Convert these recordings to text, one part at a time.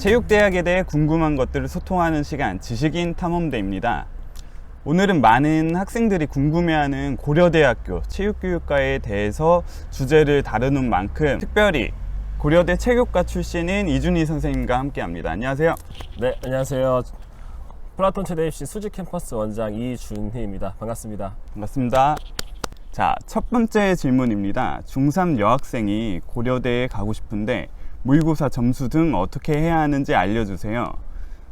체육대학에 대해 궁금한 것들을 소통하는 시간, 지식인 탐험대입니다. 오늘은 많은 학생들이 궁금해하는 고려대학교 체육교육과에 대해서 주제를 다루는 만큼 특별히 고려대 체육과 출신인 이준희 선생님과 함께합니다. 안녕하세요. 네, 안녕하세요. 플라톤 체대 입시 수지 캠퍼스 원장 이준희입니다. 반갑습니다. 반갑습니다. 자, 첫 번째 질문입니다. 중3 여학생이 고려대에 가고 싶은데 모의고사 점수 등 어떻게 해야 하는지 알려주세요.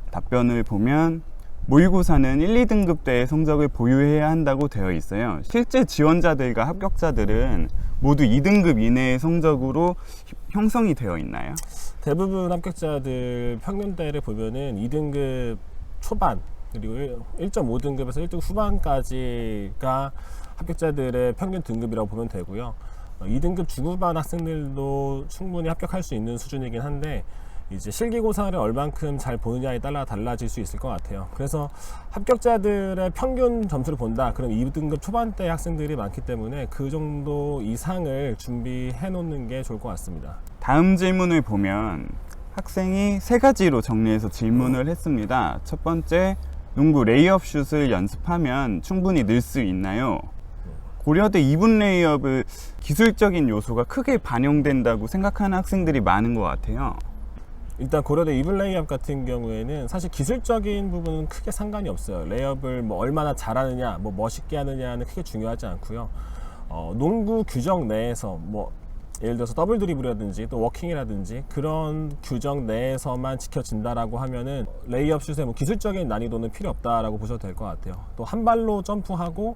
답변을 보면 모의고사는 1, 2등급대의 성적을 보유해야 한다고 되어 있어요. 실제 지원자들과 합격자들은 모두 2등급 이내의 성적으로 형성이 되어 있나요? 대부분 합격자들 평균대를 보면은 2등급 초반 그리고 1.5등급에서 1등 후반까지가 합격자들의 평균 등급이라고 보면 되고요. 2등급 중후반 학생들도 충분히 합격할 수 있는 수준이긴 한데 이제 실기고사를 얼만큼 잘 보느냐에 따라 달라질 수 있을 것 같아요. 그래서 합격자들의 평균 점수를 본다. 그럼 2등급 초반대 학생들이 많기 때문에 그 정도 이상을 준비해 놓는 게 좋을 것 같습니다. 다음 질문을 보면 학생이 세 가지로 정리해서 질문을 했습니다. 첫 번째, 농구 레이업 슛을 연습하면 충분히 늘 수 있나요? 고려대 2분 레이업을 기술적인 요소가 크게 반영된다고 생각하는 학생들이 많은 것 같아요. 일단 고려대 2분 레이업 같은 경우에는 사실 기술적인 부분은 크게 상관이 없어요. 레이업을 뭐 얼마나 잘하느냐, 뭐 멋있게 하느냐는 크게 중요하지 않고요. 농구 규정 내에서 뭐 예를 들어서 더블 드리블이라든지 또 워킹이라든지 그런 규정 내에서만 지켜진다라고 하면은 레이업 슛의 뭐 기술적인 난이도는 필요 없다라고 보셔도 될 것 같아요. 또 한 발로 점프하고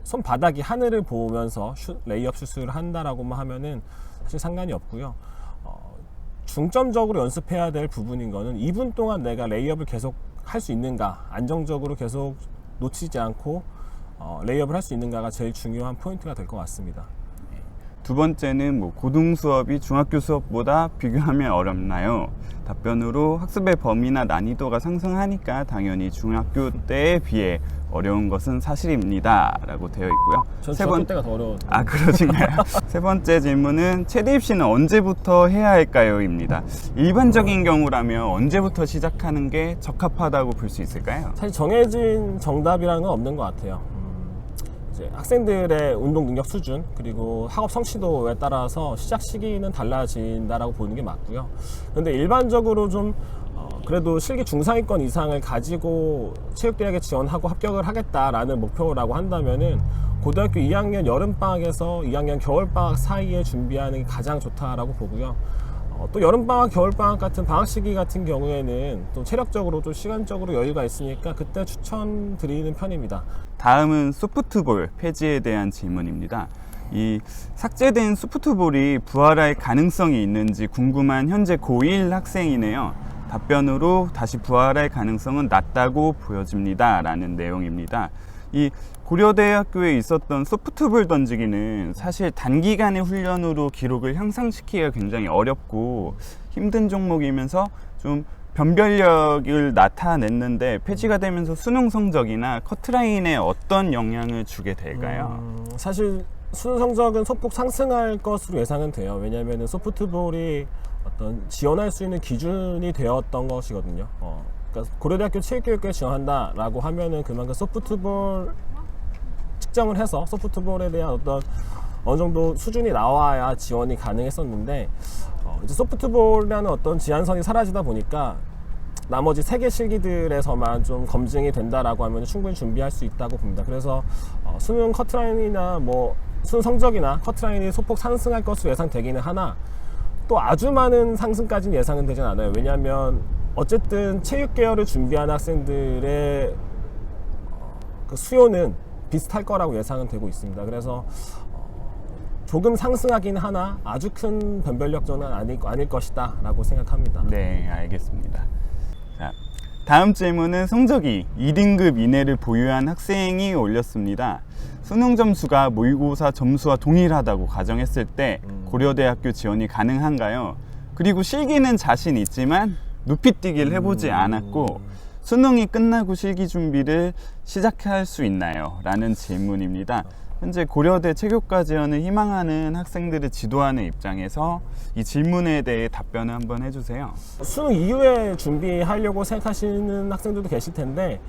손바닥이 하늘을 보면서 레이업 슛을 한다라고만 하면은 사실 상관이 없고요. 중점적으로 연습해야 될 부분인 거는 2분 동안 내가 레이업을 계속 할 수 있는가, 안정적으로 계속 놓치지 않고 레이업을 할 수 있는가가 제일 중요한 포인트가 될 것 같습니다. 두 번째는 고등 수업이 중학교 수업보다 비교하면 어렵나요? 답변으로 학습의 범위나 난이도가 상승하니까 당연히 중학교 때에 비해 어려운 것은 사실입니다 라고 되어 있고요. 전 중학교 때가 더 어려워요. 아, 그러신가요? 세 번째 질문은 체대 입시는 언제부터 해야 할까요? 입니다. 일반적인 경우라면 언제부터 시작하는 게 적합하다고 볼 수 있을까요? 사실 정해진 정답이라는 건 없는 것 같아요. 이제 학생들의 운동 능력 수준 그리고 학업 성취도에 따라서 시작 시기는 달라진다라고 보는 게 맞고요. 그런데 일반적으로 좀 그래도 실기 중상위권 이상을 가지고 체육대학에 지원하고 합격을 하겠다라는 목표라고 한다면은 고등학교 2학년 여름방학에서 2학년 겨울방학 사이에 준비하는 게 가장 좋다라고 보고요. 또 여름방학, 겨울방학 같은 방학 시기 같은 경우에는 또 체력적으로 또 시간적으로 여유가 있으니까 그때 추천드리는 편입니다. 다음은 소프트볼 폐지에 대한 질문입니다. 이 삭제된 소프트볼이 부활할 가능성이 있는지 궁금한 현재 고1 학생이네요. 답변으로 다시 부활할 가능성은 낮다고 보여집니다 라는 내용입니다. 이 고려대학교에 있었던 소프트볼 던지기는 사실 단기간의 훈련으로 기록을 향상시키기가 굉장히 어렵고 힘든 종목이면서 좀 변별력을 나타냈는데 폐지가 되면서 수능 성적이나 커트라인에 어떤 영향을 주게 될까요? 사실 수능 성적은 소폭 상승할 것으로 예상은 돼요. 왜냐하면 소프트볼이 어떤 지원할 수 있는 기준이 되었던 것이거든요. 그러니까 고려대학교 체육교육과에 지원한다라고 하면은 그만큼 소프트볼 측정을 해서 소프트볼에 대한 어느 정도 수준이 나와야 지원이 가능했었는데 이제 소프트볼이라는 어떤 지향선이 사라지다 보니까 나머지 3개 실기들에서만 좀 검증이 된다라고 하면 충분히 준비할 수 있다고 봅니다. 그래서 수능 커트라인이나 뭐 수능 성적이나 커트라인이 소폭 상승할 것으로 예상되기는 하나 또 아주 많은 상승까지는 예상은 되진 않아요. 왜냐하면 어쨌든 체육 계열을 준비하는 학생들의 그 수요는 비슷할 거라고 예상은 되고 있습니다. 그래서 조금 상승하긴 하나 아주 큰 변별력전은 아닐 것이다 라고 생각합니다. 네, 알겠습니다. 자, 다음 질문은 성적이 2등급 이내를 보유한 학생이 올렸습니다. 수능 점수가 모의고사 점수와 동일하다고 가정했을 때 고려대학교 지원이 가능한가요? 그리고 실기는 자신 있지만 높이뛰기를 해보지 않았고 수능이 끝나고 실기 준비를 시작할 수 있나요? 라는 질문입니다. 현재 고려대 체육과 지원을 희망하는 학생들을 지도하는 입장에서 이 질문에 대해 답변을 한번 해주세요. 수능 이후에 준비하려고 생각하시는 학생들도 계실 텐데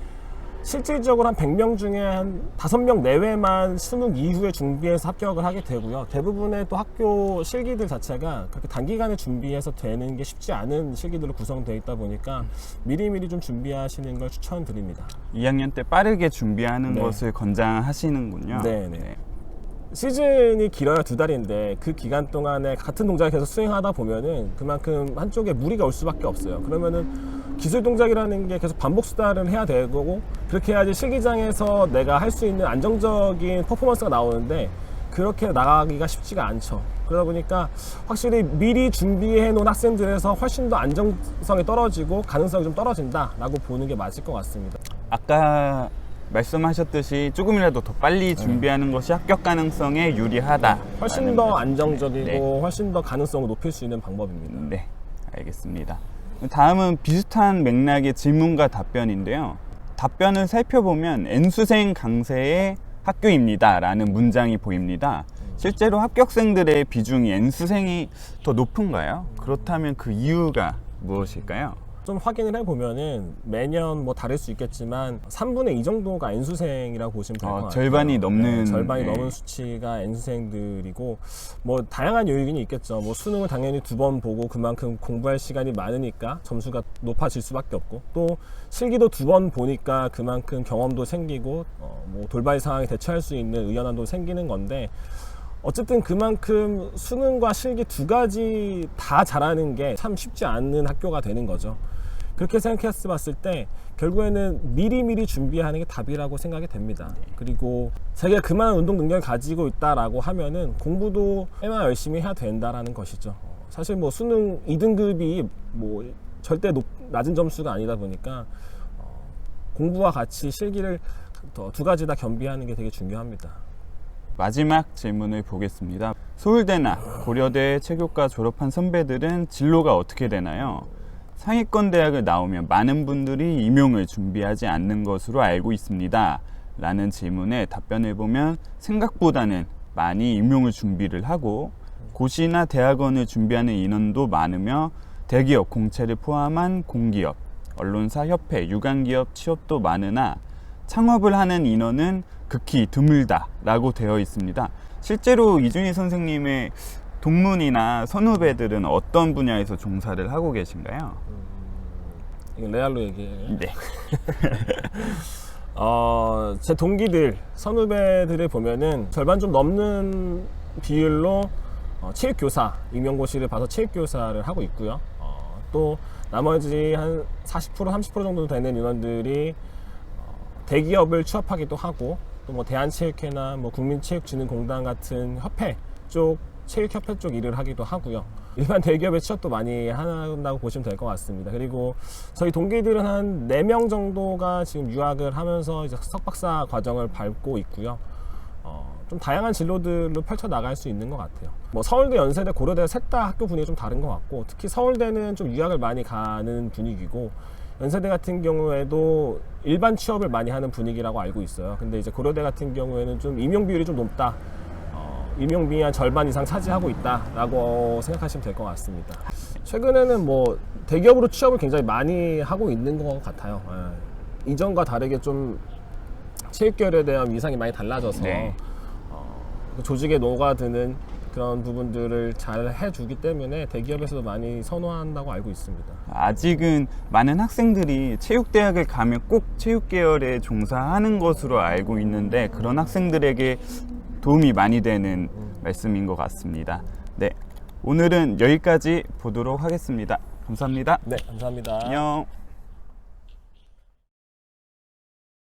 실질적으로 한 100명 중에 한 5명 내외만 수능 이후에 준비해서 합격을 하게 되고요. 대부분의 또 학교 실기들 자체가 그렇게 단기간에 준비해서 되는 게 쉽지 않은 실기들로 구성되어 있다 보니까 미리미리 좀 준비하시는 걸 추천드립니다. 2학년 때 빠르게 준비하는 네. 것을 권장하시는군요. 네. 시즌이 길어야 2달인데 그 기간 동안에 같은 동작을 계속 수행하다 보면은 그만큼 한쪽에 무리가 올 수밖에 없어요. 그러면은 기술 동작이라는 게 계속 반복 수달을 해야 되고 그렇게 해야지 실기장에서 내가 할 수 있는 안정적인 퍼포먼스가 나오는데 그렇게 나가기가 쉽지가 않죠. 그러다 보니까 확실히 미리 준비해 놓은 학생들에서 훨씬 더 안정성이 떨어지고 가능성이 좀 떨어진다라고 보는 게 맞을 것 같습니다. 아까 말씀하셨듯이 조금이라도 더 빨리 준비하는 것이 합격 가능성에 유리하다. 훨씬 더 안정적이고 네. 훨씬 더 가능성을 높일 수 있는 방법입니다. 네, 알겠습니다. 다음은 비슷한 맥락의 질문과 답변인데요. 답변을 살펴보면 N수생 강세의 학교입니다 라는 문장이 보입니다. 실제로 합격생들의 비중이 N수생이 더 높은가요? 그렇다면 그 이유가 무엇일까요? 좀 확인을 해보면은 매년 뭐 다를 수 있겠지만 3분의 2 정도가 N수생이라고 보시면 될 것 같아요. 절반이 넘는 절반이 네. 넘은 수치가 N수생들이고 뭐 다양한 요인이 있겠죠. 뭐 수능을 당연히 2번 보고 그만큼 공부할 시간이 많으니까 점수가 높아질 수밖에 없고 또 실기도 2번 보니까 그만큼 경험도 생기고 뭐 돌발 상황에 대처할 수 있는 유연함도 생기는 건데 어쨌든 그만큼 수능과 실기 두 가지 다 잘하는 게 참 쉽지 않은 학교가 되는 거죠. 그렇게 생각해 봤을 때 결국에는 미리미리 준비하는 게 답이라고 생각이 됩니다. 그리고 자기가 그만한 운동 능력을 가지고 있다라고 하면은 공부도 꽤나 열심히 해야 된다라는 것이죠. 사실 뭐 수능 2등급이 뭐 절대 낮은 점수가 아니다 보니까 공부와 같이 실기를 두 가지 다 겸비하는 게 되게 중요합니다. 마지막 질문을 보겠습니다. 서울대나 고려대 체육과 졸업한 선배들은 진로가 어떻게 되나요? 상위권 대학을 나오면 많은 분들이 임용을 준비하지 않는 것으로 알고 있습니다. 라는 질문에 답변을 보면 생각보다는 많이 임용을 준비를 하고 고시나 대학원을 준비하는 인원도 많으며 대기업, 공채를 포함한 공기업, 언론사, 협회, 유관기업 취업도 많으나 창업을 하는 인원은 극히 드물다 라고 되어 있습니다. 실제로 이준희 선생님의 동문이나 선후배들은 어떤 분야에서 종사를 하고 계신가요? 이건 레알로 얘기해요. 네. 제 동기들, 선후배들을 보면은 절반 좀 넘는 비율로 체육교사, 임용고시를 봐서 체육교사를 하고 있고요. 또 나머지 한 40%, 30% 정도 되는 인원들이 대기업을 취업하기도 하고 또 뭐 대한체육회나 뭐 국민체육진흥공단 같은 협회 쪽 체육협회 쪽 일을 하기도 하고요. 일반 대기업에 취업도 많이 한다고 보시면 될 것 같습니다. 그리고 저희 동기들은 한 4명 정도가 지금 유학을 하면서 이제 석박사 과정을 밟고 있고요. 좀 다양한 진로들로 펼쳐 나갈 수 있는 것 같아요. 뭐 서울대, 연세대, 고려대 셋 다 학교 분위기 좀 다른 것 같고 특히 서울대는 좀 유학을 많이 가는 분위기고 연세대 같은 경우에도 일반 취업을 많이 하는 분위기라고 알고 있어요. 근데 이제 고려대 같은 경우에는 좀 임용 비율이 좀 높다. 임용 비율이 한 절반 이상 차지하고 있다라고 생각하시면 될 것 같습니다. 최근에는 뭐 대기업으로 취업을 굉장히 많이 하고 있는 것 같아요. 이전과 다르게 좀 체육계열에 대한 위상이 많이 달라져서 네. 조직에 녹아드는 그런 부분들을 잘 해주기 때문에 대기업에서도 많이 선호한다고 알고 있습니다. 아직은 많은 학생들이 체육대학을 가면 꼭 체육계열에 종사하는 것으로 알고 있는데 그런 학생들에게 도움이 많이 되는 말씀인 것 같습니다. 네, 오늘은 여기까지 보도록 하겠습니다. 감사합니다. 네, 감사합니다. 안녕.